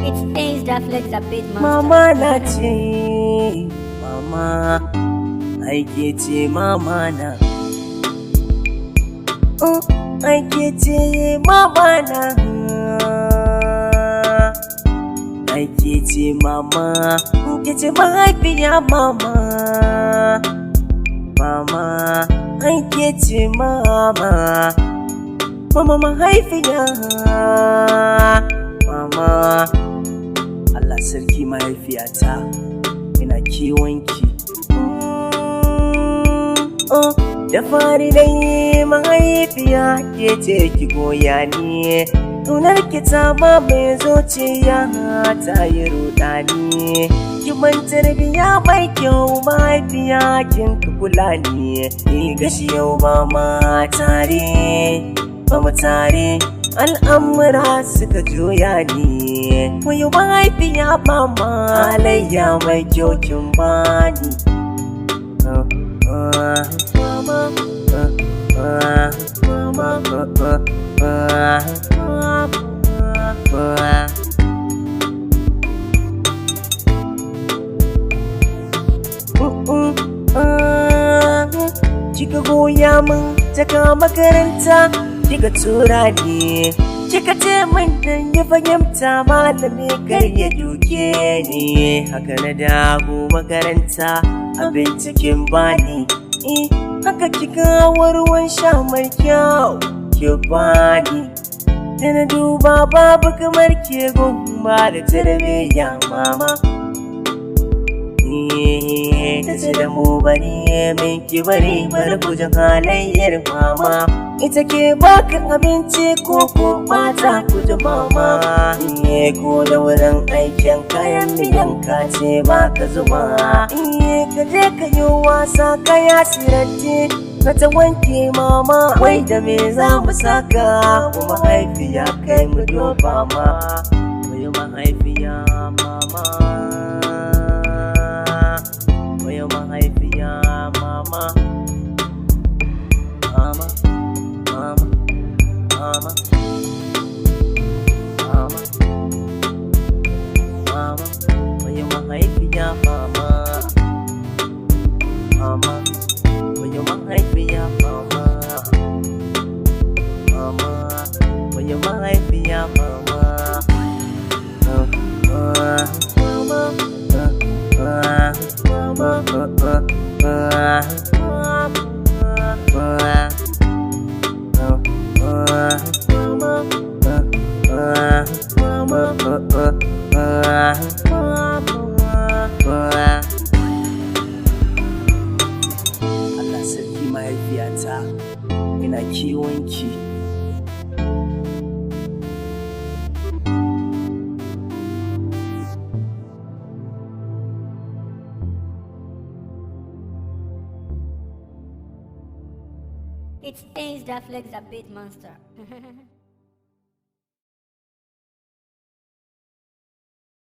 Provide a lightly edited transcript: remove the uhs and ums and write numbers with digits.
It's Ace that flex a bit monster. Mama na ce, mama, aike ce mama na. Aike ce mama na. Aike ce mama, ke ce mahaifiya mama. Mama, aike ce mama. Mama mahaifiya. Mama, Allah sarki mahaifiyata, ina kiwonki. Da fari dai mahaifiya ke ce ki goya ni, tunar ki ta mai zuciya ta yi rudani. Ki ban tarbiya mai kyau mahaifiya kin ka kula ni, ni gashi yau ba ma tare, ba mu tare. Al'amura suka juya ni, wayo mahaifiya mama, halayya mai kyau kin bani. Kika goya min daga makaranta, kika tura ni, kika ce min dan ya fahimta malami kar ya duke ni. Haka na dago makaranta, abinci kin bani, haka kika ruwan sha mai kyau ki bani. Da na duba babu kamar ke gumba da tarbiyya mama. Ta ce da mu bari min ki bari bar kujin halayyar mama. Ita ke baka abinci ko ko mata kuji mama. Ko da wurin aikin kayan miyan ka ce baka zuma. Ka je ka yi wasa kaya sirance ka ta wanke mama. Wai da me za mu saka kuma mahaifiya kai mu doba ma. Wayo mahaifiya mama, wayo mahaifiya mama. Mama, mama, mama, mama, mama, wayo mahaifiya mama. Mama, wayo mahaifiya mama. Mama, wayo mahaifiya mama. Allah sarki mahaifiyata, ina kiwonki. It's Ace that flex a bit monster.